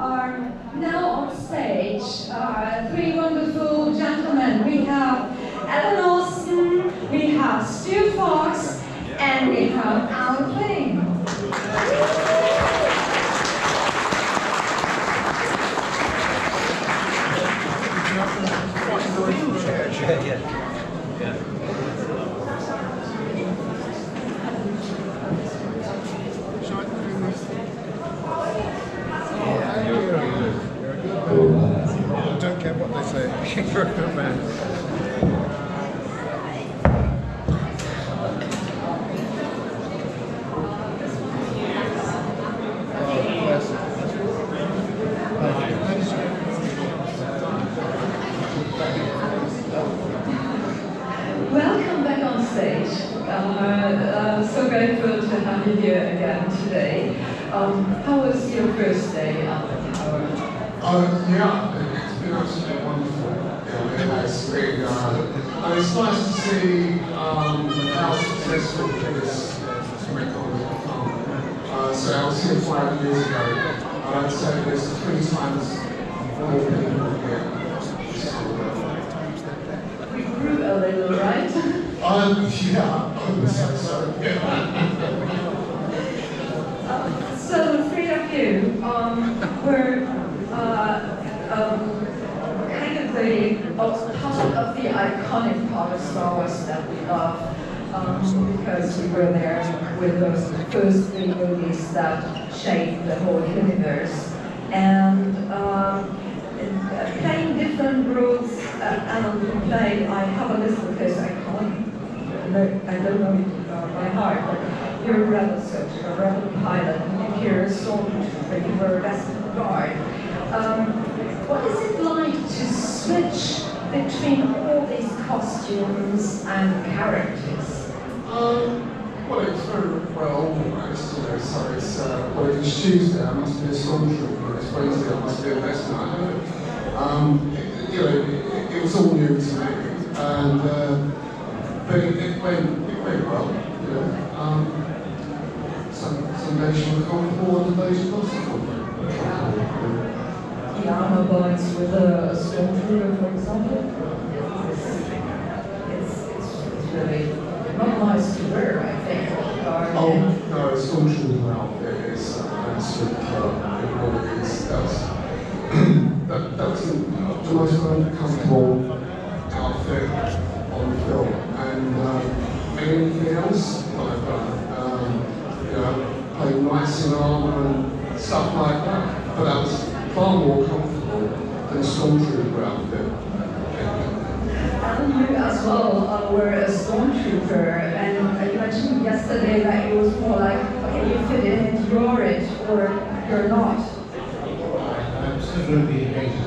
are now on stage three wonderful gentlemen. We have Austen, we have Stuart, and we have Flyng. I don't care what they say. You're a good man. Welcome back on stage. I'm so grateful to have you here again today. How was your first day at the tower? Yeah, it's been absolutely wonderful. Yeah, it's been, and it's nice to see how successful this record has become. So I was here 5 years ago, and I'd say there's 3 times more people here. We grew a little, right? Yeah, I would say so. So the three of you were kind of part of the iconic part of Star Wars that we love, because we were there with those first 3 movies that shaped the whole universe, and playing different roles. I have a list of this. I don't know it by heart, but you're a rebel soldier, a rebel pilot, and you're a stormtrooper, you were a rescue guard. What is it like to switch between all these costumes and characters? Well, it's very well organised, so it's, well, if it's Tuesday, I must be a stormtrooper, it's Wednesday, I must be a Western. It was all new to me, and but it went well, some days you were comfortable, other days you were not so comfortable. The armor boys with a stormtrooper, for example, it's really not nice to wear, I think. No, a stormtrooper outfit is absolutely that's the most comfortable outfit on the film. And anything else that I've done, playing knights in armour and stuff like that. But that was far more comfortable than a stormtrooper outfit. And you as well were a stormtrooper, and you mentioned yesterday that it was more like, okay, you fit in and you're it, or you're not. I absolutely hated it.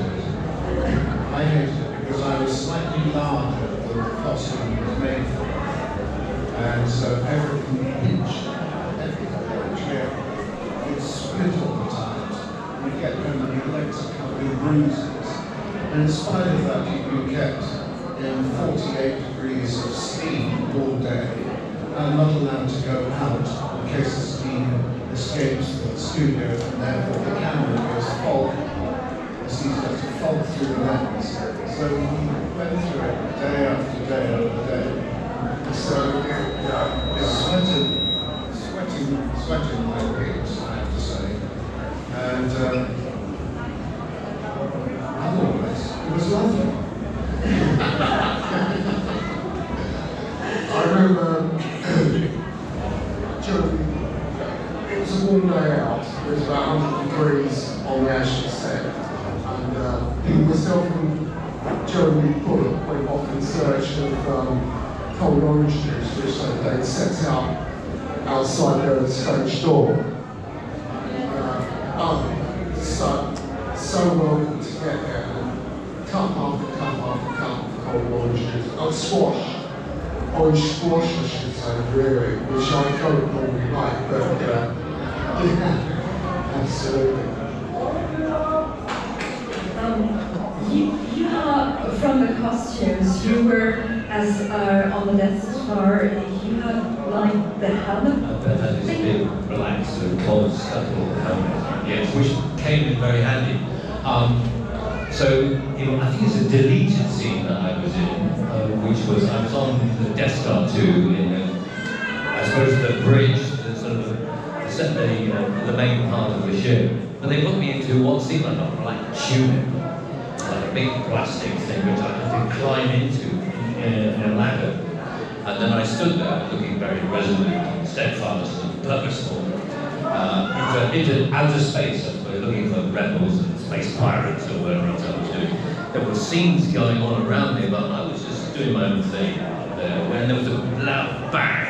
I hated it because I was slightly larger than the costume was made for. And so every inch would split all the time. You'd get home and your legs are covered in bruises. And in spite of that, you'd be kept in 48 degrees of steam all day and not allowed to go out in case the steam escapes the studio, and therefore the camera goes fog. It's easier to fog through the lens. So we went through it day after day after day. So sweating my legs, I have to say. And otherwise, it was lovely. I remember it was a warm day out. It was about 100 degrees on the actual set, and myself and Jeremy Bullock went off in search of cold orange juice, which they'd set out outside their stage door. So welcome to get there. Cup after cup after cup of cold orange juice. Orange squash, I should say, really, which I don't normally like, but yeah, absolutely. You are, from the costumes, you were, as on the Death Star, you had like the helmet. The helmet is a bit relaxed and closed, that little helmet. yes, which came in very handy. So, I think it's a deleted scene that I was in, which was, I was on the Death Star 2 in, I suppose, the bridge, the sort of, the main part of the ship. But they put me into what seemed like a tunic, like a big plastic thing which I had to climb into in a ladder. And then I stood there looking very resolute, steadfast and purposeful into outer space, I suppose, looking for rebels and space pirates or whatever else I was doing. There were scenes going on around me, but I was just doing my own thing there. When there was a loud bang,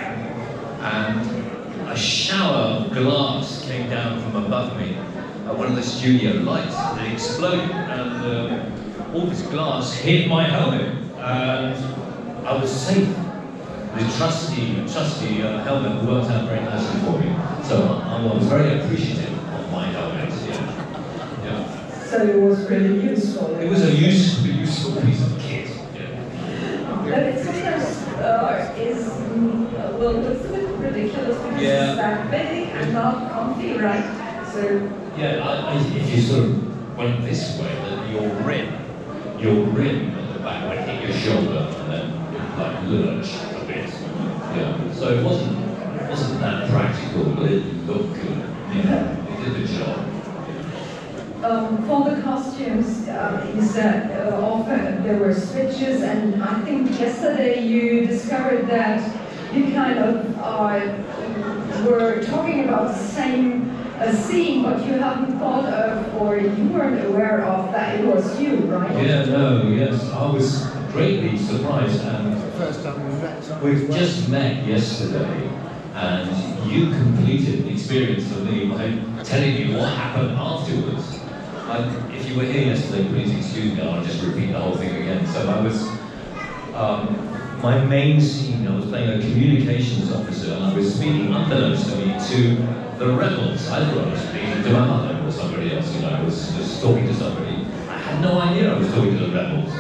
and a shower of glass came down from above me at one of the studio lights. It exploded, and all this glass hit my helmet, and I was safe. The trusty helmet worked out very nicely for me. So I was very appreciative of my helmet. Yeah. So it was really useful. It was a useful piece of kit. But it sometimes is, well, it's a bit ridiculous because Yeah. it's that big and not comfy, right? So Yeah, if you sort of went this way, then your rim at the back would hit your shoulder and then like lurch a bit. Yeah. So it wasn't that practical, but it looked good. Yeah, it did the job. for the costumes, is that often there were switches, and I think yesterday you discovered that you kind of were talking about the same scene, but you haven't thought of, or you weren't aware of that it was you, right? Yeah, no, yes, I was greatly surprised, and First time we met. we've just met yesterday, and you completed the experience for me by telling me what happened afterwards. If you were here yesterday, please excuse me, I'll just repeat the whole thing again. So I was, my main scene, I was playing a communications officer, and I was speaking unbeknownst to me to the rebels. I thought I was speaking to my mother or somebody else, I was just talking to somebody. I had no idea I was talking to the rebels.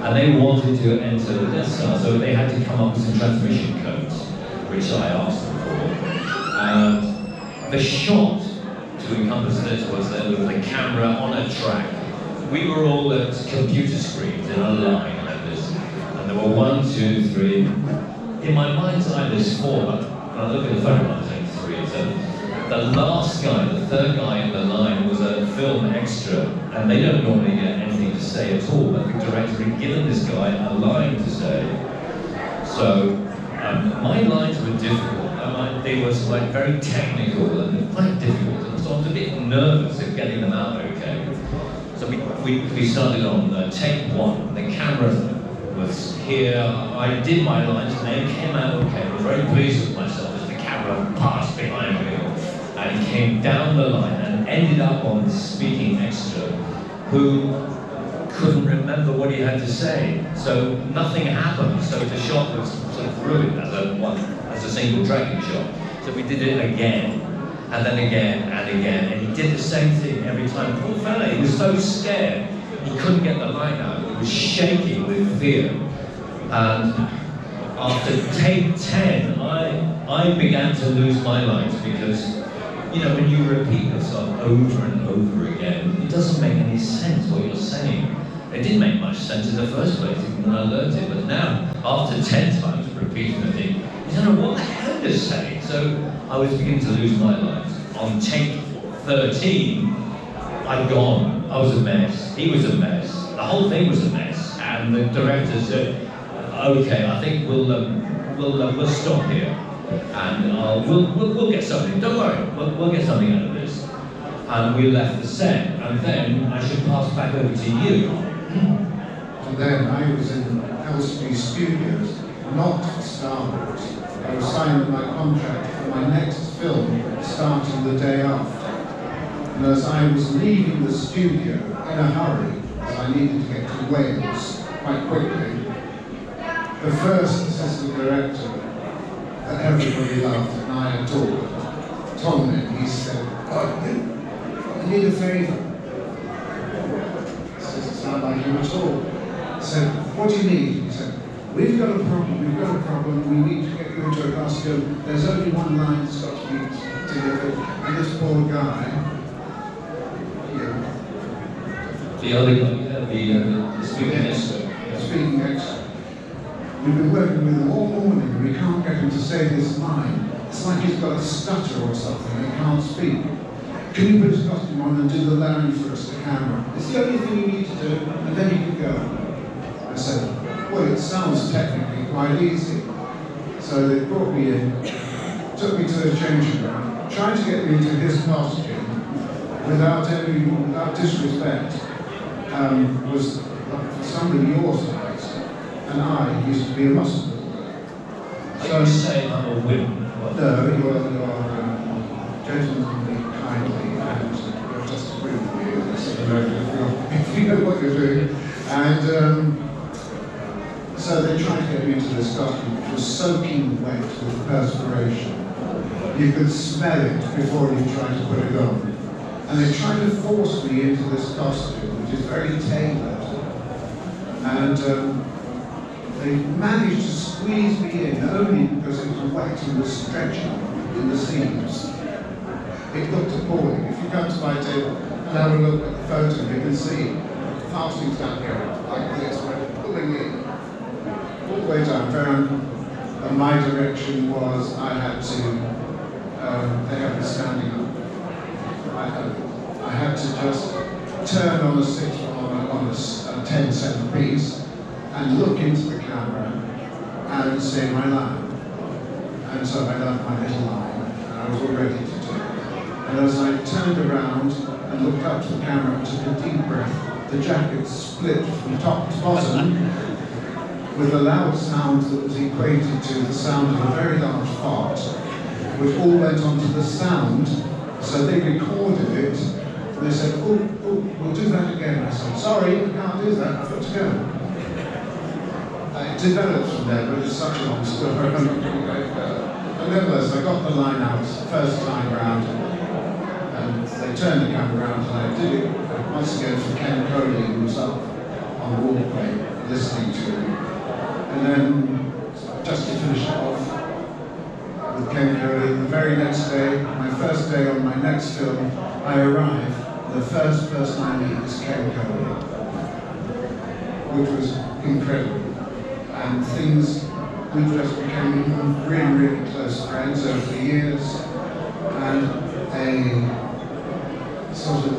And they wanted to enter the Death Star, so they had to come up with some transmission codes, which I asked them for. And the shot to encompass this was there was a camera on a track. We were all at computer screens in a line like this, and there were 1, 2, 3. In my mind's eye, there's 4, but when I look at the photograph, there's only 3. So the last guy, the third guy in the line, was a film extra, and they don't normally get anything to say at all, but the director had given this guy a line to say. So my lines were difficult. They were like very technical and quite difficult, and so I was a bit nervous of getting them out okay. So we started on take 1. The camera was here. I did my lines, and they came out okay. I was very pleased with myself as the camera passed behind me. And he came down the line and ended up on the speaking extra who couldn't remember what he had to say. So nothing happened. So the shot was sort of ruined as a single tracking shot. So we did it again, and then again, and again. And he did the same thing every time. Poor fella, he was so scared. He couldn't get the line out. He was shaking with fear. And after take 10, I began to lose my lines because when you repeat yourself over and over again, it doesn't make any sense what you're saying. It didn't make much sense in the first place when I learned it, but now, after 10 times repeating the thing, you don't know what the hell you're saying. So I was beginning to lose my lines. On take 13, I'd gone. I was a mess. He was a mess. The whole thing was a mess. And the director said, okay, I think we'll stop here. And we'll get something. Don't worry, we'll get something out of this. And we left the set, and then I should pass back over to you. And then I was in Austen Studios, not Star Wars. I was signing my contract for my next film, starting the day after. And as I was leaving the studio in a hurry, as I needed to get to Wales quite quickly, the first assistant director that everybody loved and I adored, Tom, he said, I need a favour. It doesn't sound like you at all. I said, what do you need? He said, we've got a problem, we need to get you into a costume. There's only one line that's got to be delivered, and this poor guy The other guy, the speaking extra. Speaking extra. We've been working with him all morning and we can't get him to say this line. It's like he's got a stutter or something and he can't speak. Can you put his costume on and do the line for us, the camera? It's the only thing you need to do, and then you can go. I said, well, it sounds technically quite easy. So they brought me in, took me to the changing room, tried to get me into his costume without disrespect, was somebody your size, and I used to be a muscle builder. So you say I'm a wimp? No, you are gentlemanly, kindly, and you're just agree with me. That's if you know what you're doing. And so they tried to get me into this costume, which was soaking wet with perspiration. You could smell it before you tried to put it on. And they tried to force me into this costume, which is very tailored. And they managed to squeeze me in only because it was wet and was stretching in the seams. It looked appalling. If you come to my table and have a look at the photo, you can see fastenings down here like this, where it's pulling in all the way down. And my direction was I had to, they had me standing up. I had to just turn on a 10-cent piece and look into the camera and say my line. And so I done my little line, and I was all ready to do it. And as I turned around and looked up to the camera and took a deep breath, the jacket split from top to bottom with a loud sound that was equated to the sound of a very large fart, which all went onto the sound. So they recorded it, and they said, oh, we'll do that again. I said, sorry, we can't do that, I've got to go. It developed from there, but it's such a long story. But nevertheless, I got the line out first time round, and they turned the camera around, and I did it once again for Ken Coley, who was up on the walkway listening to me. And then, just to finish it off with Ken Coley, the very next day, my first day on my next film, I arrive, the first person I meet is Ken Coley, which was incredible. And things, we just became really, really close friends over the years, and a sort of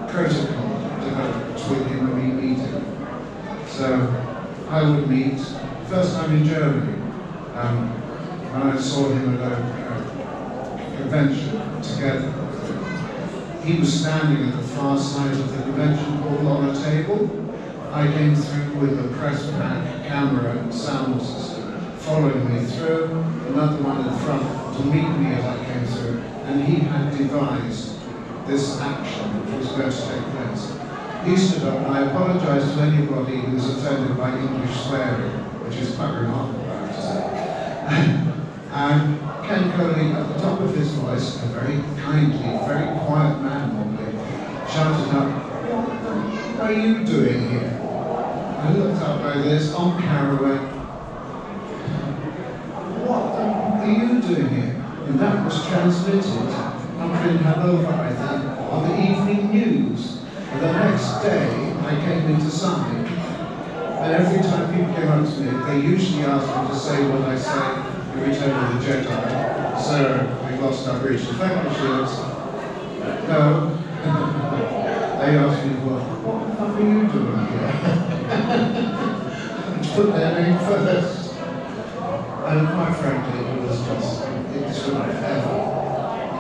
protocol developed between him and me meeting. So I would meet, first time in Germany, when I saw him at a convention together. He was standing at the far side of the convention hall on a table. I came through with a press pack, camera and sound system following me through, another one in front to meet me as I came through, and he had devised this action which was going to take place. He stood up, and I apologise to anybody who's offended by English swearing, which is quite remarkable, I have to say. And Ken Coley, at the top of his voice, a very kindly, very quiet man normally, shouted out, "What are you doing here?" I looked up like this, on camera, went, "What are you doing here?" And that was transmitted up in Hanover, I think, on the evening news. And the next day, I came into sign, and every time people came up to me, they usually asked me to say what I say in Return of the Jedi. "Sir, we've lost our bridge to Flyng shields." No. They asked me, "Well, what the fuck are you doing here?" Put their name first. And quite frankly, it was just, it was forever.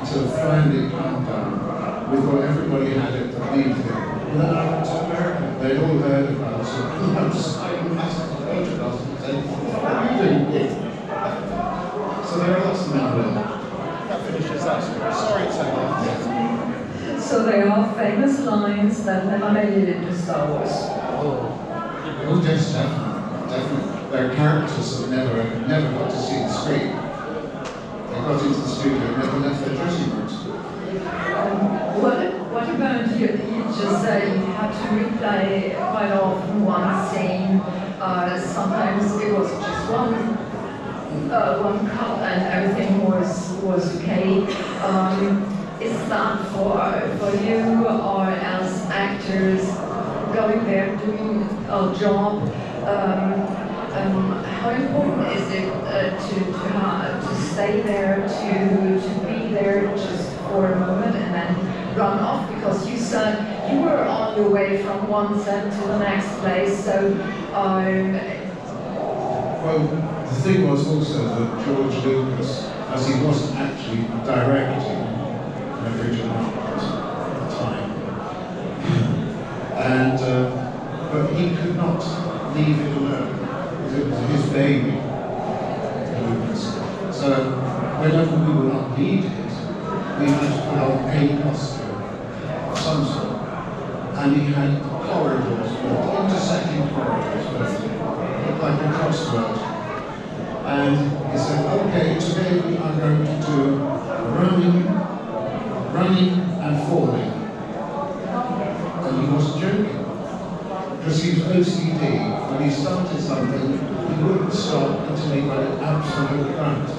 Until finally it calmed down with what everybody had it believed in. And then I went to America. They'd all heard about it. So I was massive photographs and said, "What are you doing here?" So there are lots of men there. That finishes that story. Sorry it's so long. So they are famous lines that never made it into Star Wars. Oh, yes, definitely. There are characters that never got to see the screen. They got into the studio and never left their dressing rooms. What about you? You just say you had to replay quite often one scene. Sometimes it was just one cut and everything was okay. Is that for you or as actors going there, doing our job. How important is it to stay there, to be there just for a moment and then run off? Because you said you were on your way from one set to the next place, so well, the thing was also that George Lucas, as he wasn't actually directing an original at the time, but he could not leave it alone. It was his baby, Lucas. So whenever we were not needed, we had to put on a costume of some sort. And he had corridors, intersecting corridors, like a crossword. And he said, okay, today we are going to do running and falling. And he wasn't joking. Because he was OCD. When he started something, he wouldn't stop until he got it absolutely right.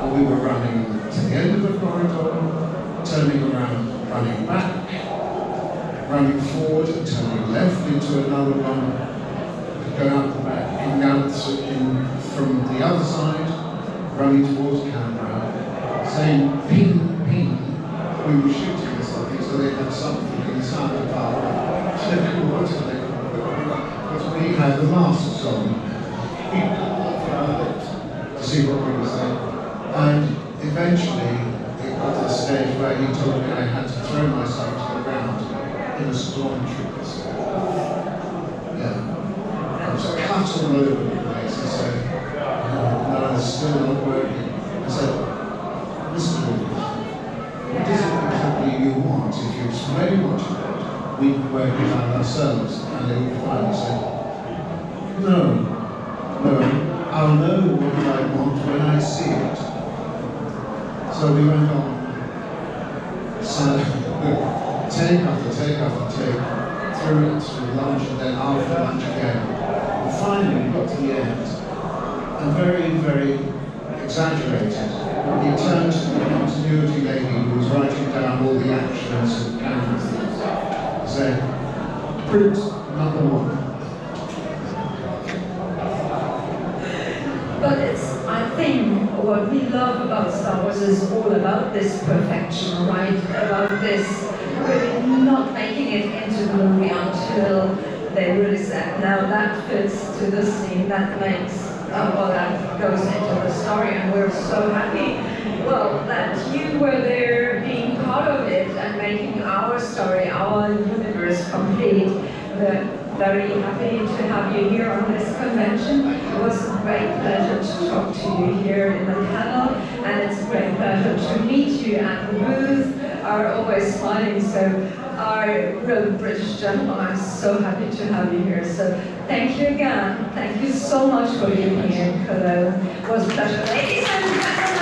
And we were running to the end of the corridor, turning around, running back, running forward and turning left into another one, going out the back, and out from the other side, running towards camera, saying ping, ping. We were shooting or something, so they had something in the sound of our but we had the masks on. To see what we were saying. And eventually, it got to the stage where he told me I had to throw myself to the ground in a stormtrooper suit. Yeah. I was cut all over the place. He said, no, it's still not working. I said, Mr. Lucas, what is it exactly you want? If you explain what you want, we can work it out ourselves. And they would finally say, no, I'll know what I want when I see it. So we went on. So, take after take after take, through lunch and then after lunch again. And finally we got to the end. And very, very exaggerated. He turned to the continuity lady who was writing down all the actions and camera things. He said, print number 1. But I think what we love about Star Wars is all about this perfection, right? About this really not making it into the movie until they really said, now that fits to the scene, that makes, that goes into the story, and we're so happy, well, that you were there being part of it and making our story, our universe complete. We're very happy to have you here on this convention. It was a great pleasure to talk to you here in the panel, and it's a great pleasure to meet you at the booth. Are always smiling, so our real British gentlemen, I'm so happy to have you here. So thank you again. Thank you so much for being here in Cologne. It was a pleasure. Ladies and gentlemen.